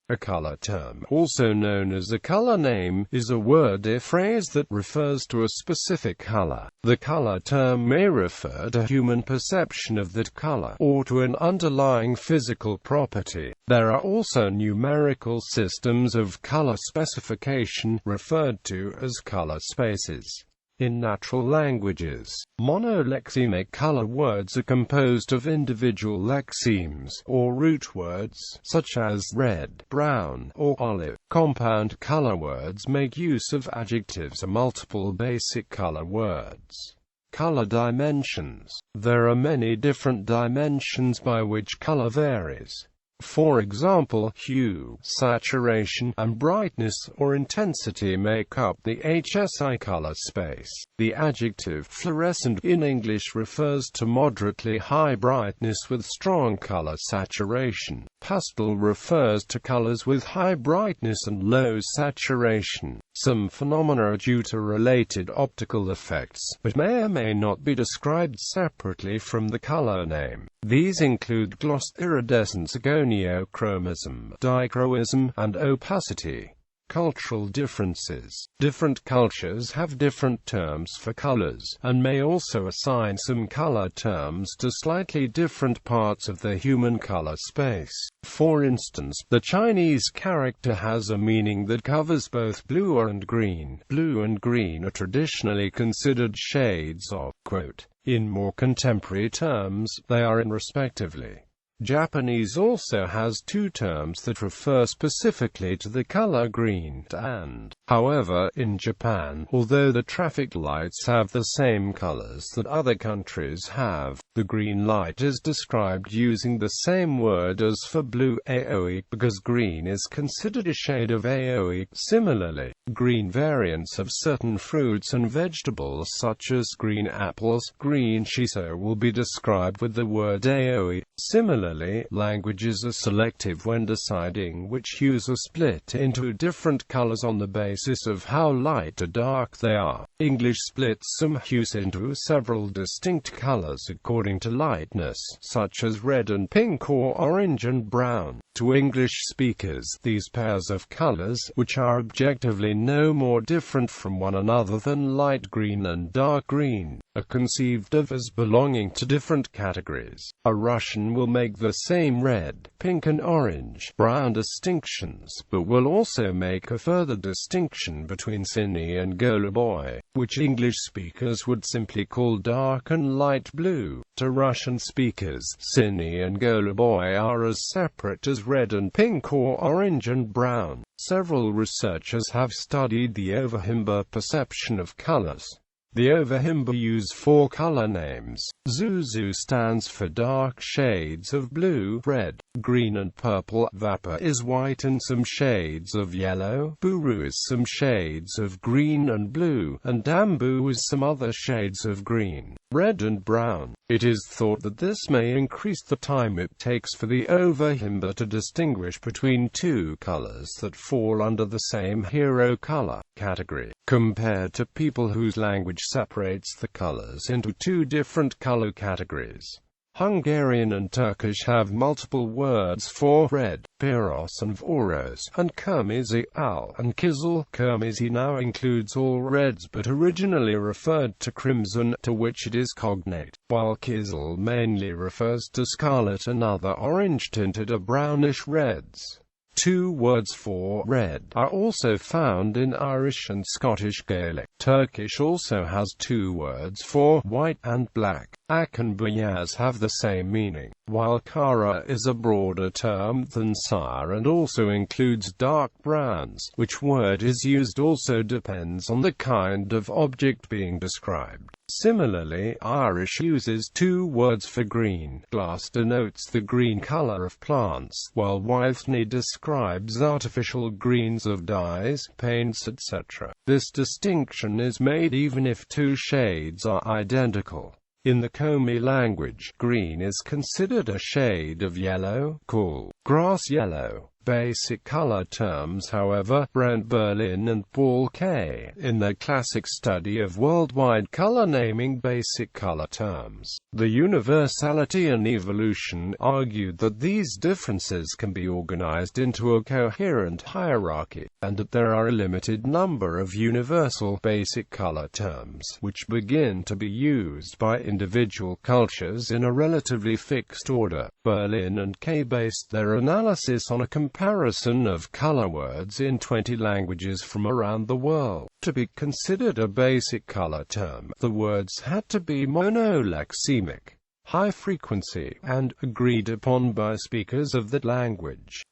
A color term, also known as a color name, is a word or phrase that refers to a specific color. The color term may refer to human perception of that color, or to an underlying physical property. There are also numerical systems of color specification, referred to as color spaces. In natural languages, monolexemic color words are composed of individual lexemes, or root words, such as red, brown, or olive. Compound color words make use of adjectives or multiple basic color words. Color dimensions. There are many different dimensions by which color varies. For example, hue, saturation, and brightness or intensity make up the HSI color space. The adjective fluorescent in English refers to moderately high brightness with strong color saturation. Pastel refers to colors with high brightness and low saturation. Some phenomena are due to related optical effects, but may or may not be described separately from the color name. These include gloss, iridescence, agoniochromism, dichroism, and opacity. Cultural differences. Different cultures have different terms for colors, and may also assign some color terms to slightly different parts of the human color space. For instance, the Chinese character has a meaning that covers both blue and green. Blue and green are traditionally considered shades of, quote, in more contemporary terms, they are in respectively. Japanese also has two terms that refer specifically to the color green and. However, in Japan, although the traffic lights have the same colors that other countries have, the green light is described using the same word as for blue, aoi, because green is considered a shade of aoi. Similarly, green variants of certain fruits and vegetables such as green apples, green shiso will be described with the word aoi. Similarly, languages are selective when deciding which hues are split into different colors on the basis of how light or dark they are. English splits some hues into several distinct colors according to lightness, such as red and pink or orange and brown. To English speakers, these pairs of colors, which are objectively no more different from one another than light green and dark green, are conceived of as belonging to different categories. A Russian will make the same red, pink and orange, brown distinctions, but will also make a further distinction between sini and goluboy, which English speakers would simply call dark and light blue. To Russian speakers, sini and goluboy are as separate as red and pink or orange and brown. Several researchers have studied the Overhimba perception of colors. The Overhimba use four color names. Zuzu stands for dark shades of blue, red, green and purple. Vapor is white and some shades of yellow. Buru is some shades of green and blue, and Dambu is some other shades of green, red and brown. It is thought that this may increase the time it takes for the Overhimba to distinguish between two colors that fall under the same hero color category, compared to people whose language separates the colors into two different color categories. Hungarian and Turkish have multiple words for red, piros and voros, and kırmızı al and kizil. Kırmızı now includes all reds but originally referred to crimson, to which it is cognate, while kizil mainly refers to scarlet and other orange-tinted or brownish reds. Two words for red are also found in Irish and Scottish Gaelic. Turkish also has two words for white and black. Ak and beyaz have the same meaning, while kara is a broader term than sire and also includes dark browns. Which word is used also depends on the kind of object being described. Similarly, Irish uses two words for green. Glass denotes the green color of plants, while wythne describes artificial greens of dyes, paints, etc. This distinction is made even if two shades are identical. In the Komi language, green is considered a shade of yellow, called grass yellow. basic color terms. However, Brent Berlin and Paul K. in their classic study of worldwide color naming basic color terms, The Universality and Evolution, argued that these differences can be organized into a coherent hierarchy, and that there are a limited number of universal basic color terms, which begin to be used by individual cultures in a relatively fixed order. Berlin and K based their analysis on a comparison of color words in 20 languages from around the world. To be considered a basic color term, the words had to be monolexemic, high frequency, and agreed upon by speakers of that language.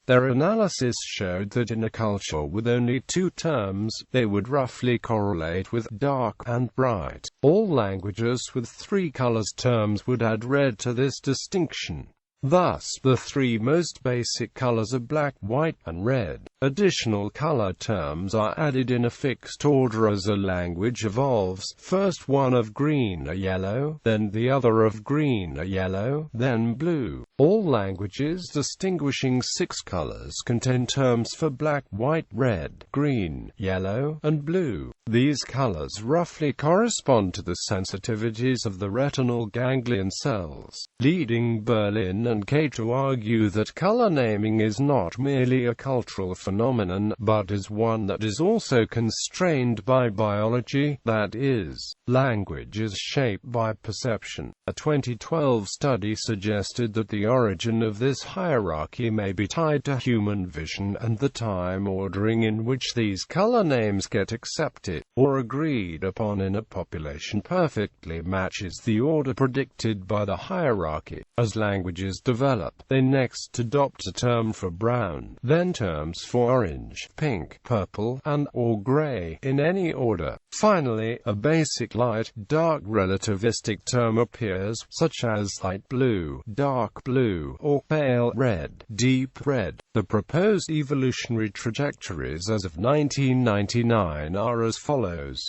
Their analysis showed that in a culture with only 2 terms, they would roughly correlate with dark and bright. All languages with 3 colors terms would add red to this distinction. Thus, the 3 most basic colors are black, white, and red. Additional color terms are added in a fixed order as a language evolves, first one of green or yellow, then the other of green or yellow, then blue. All languages distinguishing 6 colors contain terms for black, white, red, green, yellow, and blue. These colors roughly correspond to the sensitivities of the retinal ganglion cells, leading Berlin and K to argue that color naming is not merely a cultural phenomenon, but is one that is also constrained by biology, that is, language is shaped by perception. A 2012 study suggested that the origin of this hierarchy may be tied to human vision, and the time ordering in which these color names get accepted or agreed upon in a population perfectly matches the order predicted by the hierarchy. As languages develop, they next adopt a term for brown, then terms for orange, pink, purple, and/or gray, in any order. Finally, a basic light-dark relativistic term appears, such as light blue, dark blue, or pale red, deep red. The proposed evolutionary trajectories as of 1999 are as follows.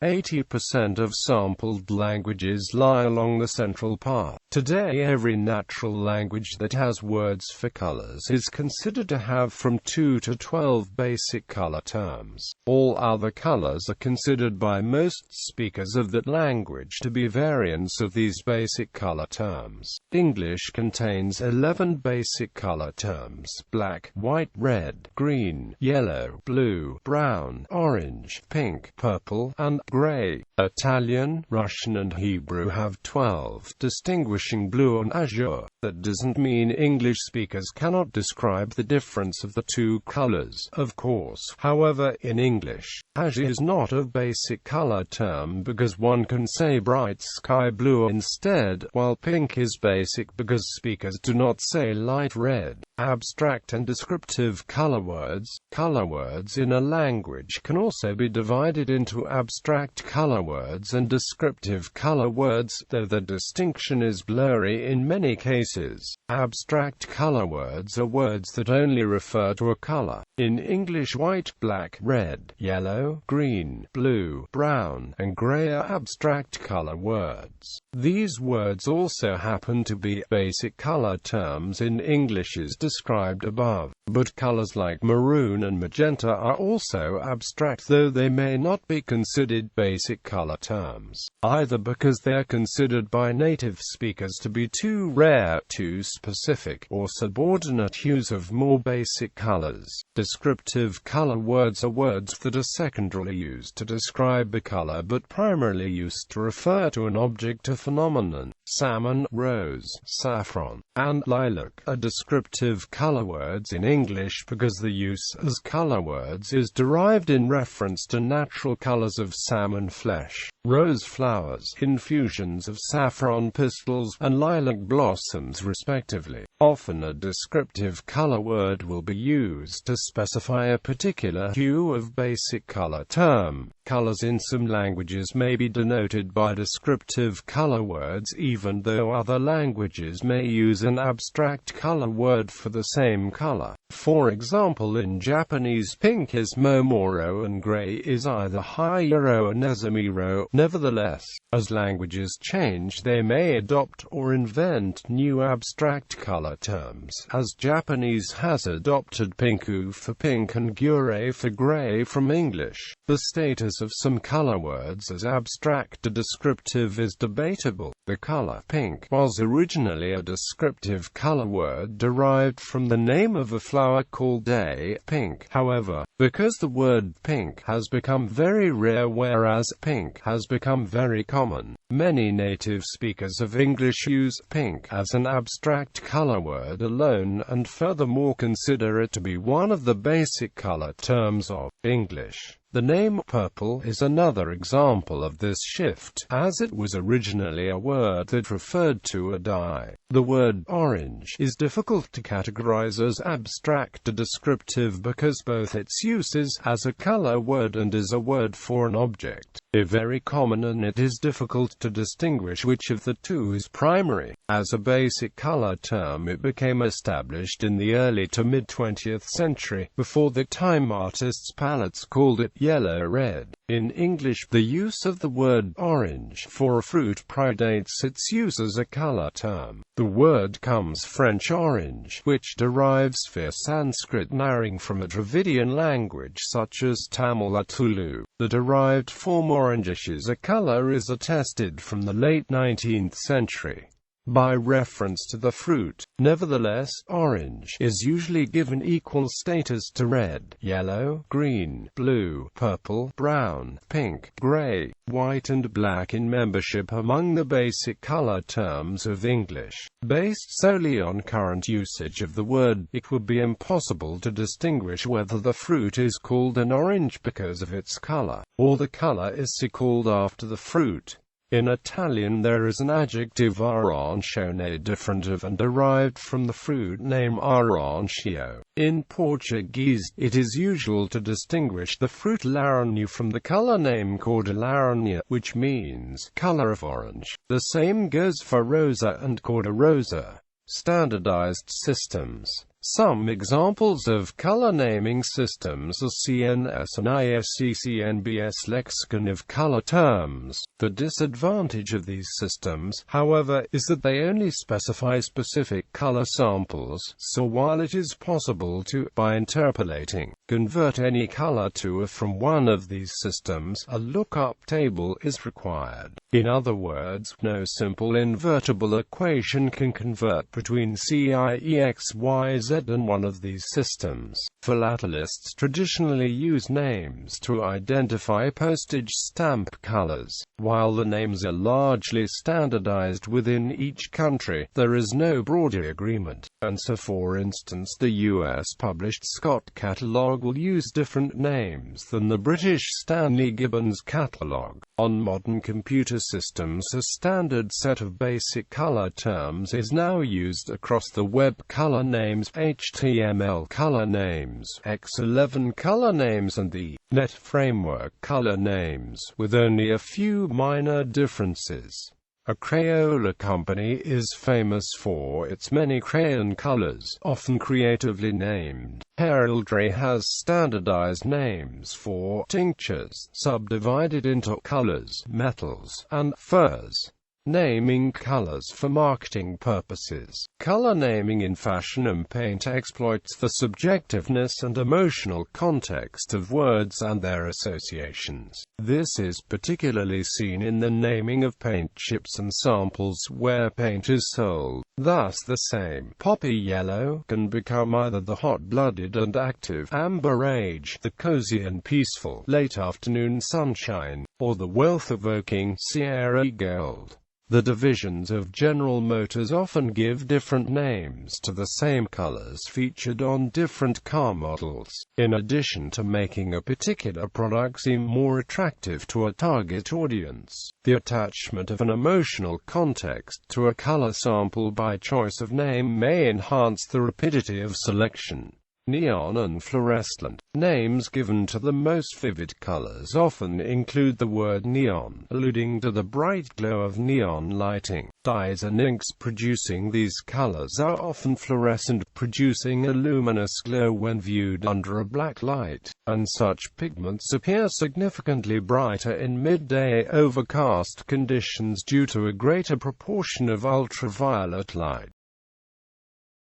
80% of sampled languages lie along the central path. Today, every natural language that has words for colors is considered to have from 2 to 12 basic color terms. All other colors are considered by most speakers of that language to be variants of these basic color terms. English contains 11 basic color terms: black, white, red, green, yellow, blue, brown, orange, pink, purple, and gray. Italian, Russian and Hebrew have 12, distinguishing blue and azure. That doesn't mean English speakers cannot describe the difference of the 2 colors, of course. However, in English, azure is not a basic color term because one can say bright sky blue instead, while pink is basic because speakers do not say light red. Abstract and descriptive color words. Color words in a language can also be divided into abstract color words and descriptive color words, though the distinction is blurry in many cases. Abstract color words are words that only refer to a color. In English, white, black, red, yellow, green, blue, brown, and gray are abstract color words. These words also happen to be basic color terms in English as described above. But colors like maroon and magenta are also abstract, though they may not be considered basic color terms, either because they are considered by native speakers to be too rare, too specific, or subordinate hues of more basic colors. Descriptive color words are words that are secondarily used to describe a color but primarily used to refer to an object or phenomenon. Salmon, rose, saffron, and lilac are descriptive color words in English because the use as color words is derived in reference to natural colors of salmon flesh, rose flowers, infusions of saffron pistils, and lilac blossoms respectively. Often a descriptive color word will be used to specify a particular hue of basic color. color term. Colors in some languages may be denoted by descriptive color words even though other languages may use an abstract color word for the same color. For example, in Japanese, pink is momoro and gray is either hayuro or nezumiro. Nevertheless, as languages change, they may adopt or invent new abstract color terms, as Japanese has adopted pinku for pink and gure for gray from English. The status of some color words as abstract or descriptive is debatable. The color pink was originally a descriptive color word derived from the name of a flower called day pink. However, because the word pink has become very rare whereas pink has become very common, many native speakers of English use pink as an abstract color word alone and furthermore consider it to be one of the basic color terms of English. The name purple is another example of this shift, as it was originally a word that referred to a dye. The word orange is difficult to categorize as abstract or descriptive because both its use is as a color word and as a word for an object is very common, and it is difficult to distinguish which of the two is primary. As a basic color term, it became established in the early to mid-20th century. Before that time, artists' palettes called it yellow-red. In English, the use of the word orange for a fruit predates its use as a color term. The word comes French orange, which derives via Sanskrit narrowing from a Dravidian language such as Tamil or Tulu. The derived form orangish as a color is attested from the late 19th century by reference to the fruit. Nevertheless, orange is usually given equal status to red, yellow, green, blue, purple, brown, pink, gray, white and black in membership among the basic color terms of English. Based solely on current usage of the word, it would be impossible to distinguish whether the fruit is called an orange because of its color, or the color is called after the fruit. In Italian there is an adjective arancione different of and derived from the fruit name arancio. In Portuguese, it is usual to distinguish the fruit laranjo from the color name called laranja, which means color of orange. The same goes for rosa and cor rosa. Standardized systems. Some examples of color naming systems are CNS and ISCCNBS lexicon of color terms. The disadvantage of these systems, however, is that they only specify specific color samples, so while it is possible to, by interpolating, convert any color to or from one of these systems, a lookup table is required. In other words, no simple invertible equation can convert between CIEXYZ and one of these systems. Philatelists traditionally use names to identify postage stamp colors. While the names are largely standardized within each country, there is no broader agreement, and so for instance the US published Scott Catalog will use different names than the British Stanley Gibbons Catalog. On modern computer systems, a standard set of basic color terms is now used across the web: color names, HTML color names, X11 color names and the .NET framework color names, with only a few minor differences. A Crayola company is famous for its many crayon colors, often creatively named. Heraldry has standardized names for tinctures, subdivided into colors, metals, and furs. Naming colors for marketing purposes. Color naming in fashion and paint exploits the subjectiveness and emotional context of words and their associations. This is particularly seen in the naming of paint chips and samples where paint is sold. Thus the same poppy yellow can become either the hot-blooded and active amber age, the cozy and peaceful late afternoon sunshine, or the wealth-evoking Sierra gold. The divisions of General Motors often give different names to the same colors featured on different car models. In addition to making a particular product seem more attractive to a target audience, the attachment of an emotional context to a color sample by choice of name may enhance the rapidity of selection. Neon and fluorescent. Names given to the most vivid colors often include the word neon, alluding to the bright glow of neon lighting. Dyes and inks producing these colors are often fluorescent, producing a luminous glow when viewed under a black light, and such pigments appear significantly brighter in midday overcast conditions due to a greater proportion of ultraviolet light.